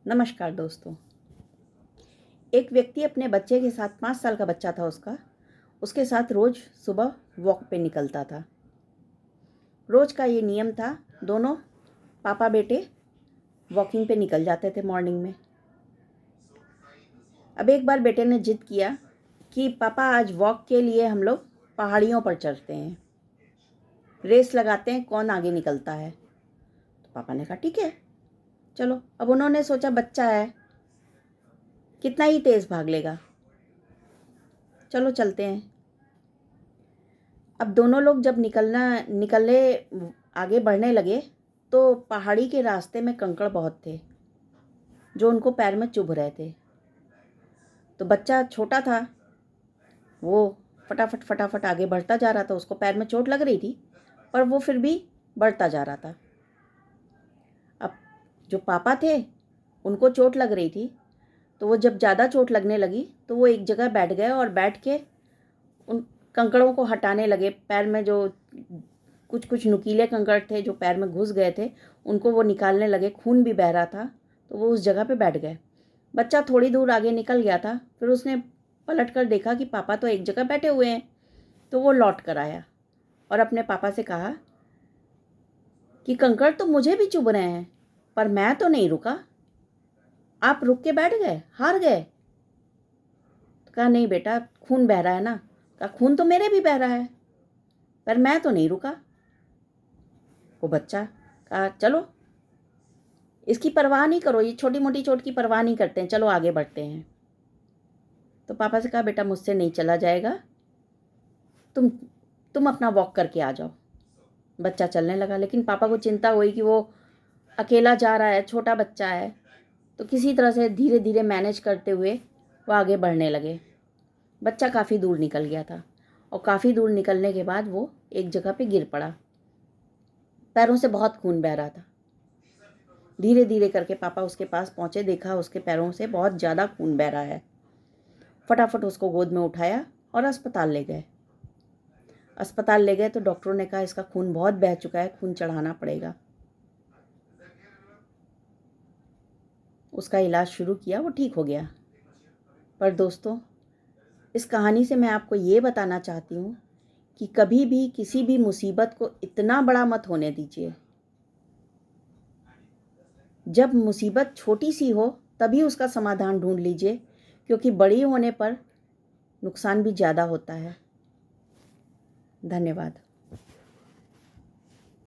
नमस्कार दोस्तों। एक व्यक्ति अपने बच्चे के साथ 5 साल का बच्चा था उसके साथ रोज़ सुबह वॉक पे निकलता था। रोज़ का ये नियम था, दोनों पापा बेटे वॉकिंग पे निकल जाते थे मॉर्निंग में। अब एक बार बेटे ने जिद किया कि पापा आज वॉक के लिए हम लोग पहाड़ियों पर चढ़ते हैं, रेस लगाते हैं कौन आगे निकलता है। तो पापा ने कहा ठीक है चलो। अब उन्होंने सोचा बच्चा है, कितना ही तेज़ भाग लेगा, चलो चलते हैं। अब दोनों लोग जब निकलने आगे बढ़ने लगे तो पहाड़ी के रास्ते में कंकड़ बहुत थे जो उनको पैर में चुभ रहे थे। तो बच्चा छोटा था, वो फटाफट फटाफट आगे बढ़ता जा रहा था। उसको पैर में चोट लग रही थी पर वो फिर भी बढ़ता जा रहा था। अब जो पापा थे उनको चोट लग रही थी, तो वो जब ज़्यादा चोट लगने लगी तो वो एक जगह बैठ गए और बैठ के उन कंकड़ों को हटाने लगे। पैर में जो कुछ कुछ नुकीले कंकड़ थे जो पैर में घुस गए थे उनको वो निकालने लगे। खून भी बह रहा था तो वो उस जगह पे बैठ गए। बच्चा थोड़ी दूर आगे निकल गया था, फिर उसने पलट कर देखा कि पापा तो एक जगह बैठे हुए हैं। तो वो लौट कर आया और अपने पापा से कहा कि कंकड़ तो मुझे भी चुभ रहे हैं पर मैं तो नहीं रुका, आप रुक के बैठ गए, हार गए। तो कहा नहीं बेटा, खून बह रहा है ना। कहा खून तो मेरे भी बह रहा है पर मैं तो नहीं रुका। वो बच्चा कहा चलो इसकी परवाह नहीं करो, ये छोटी मोटी चोट की परवाह नहीं करते हैं, चलो आगे बढ़ते हैं। तो पापा से कहा बेटा मुझसे नहीं चला जाएगा, तुम अपना वॉक करके आ जाओ। बच्चा चलने लगा, लेकिन पापा को चिंता हुई कि वो अकेला जा रहा है, छोटा बच्चा है। तो किसी तरह से धीरे धीरे मैनेज करते हुए वो आगे बढ़ने लगे। बच्चा काफ़ी दूर निकल गया था और काफ़ी दूर निकलने के बाद वो एक जगह पे गिर पड़ा। पैरों से बहुत खून बह रहा था। धीरे धीरे करके पापा उसके पास पहुंचे, देखा उसके पैरों से बहुत ज़्यादा खून बह रहा है। फटाफट उसको गोद में उठाया और अस्पताल ले गए। अस्पताल ले गए तो डॉक्टरों ने कहा इसका खून बहुत बह चुका है, खून चढ़ाना पड़ेगा। उसका इलाज शुरू किया, वो ठीक हो गया। पर दोस्तों, इस कहानी से मैं आपको ये बताना चाहती हूँ कि कभी भी किसी भी मुसीबत को इतना बड़ा मत होने दीजिए। जब मुसीबत छोटी सी हो तभी उसका समाधान ढूंढ लीजिए, क्योंकि बड़ी होने पर नुकसान भी ज़्यादा होता है। धन्यवाद।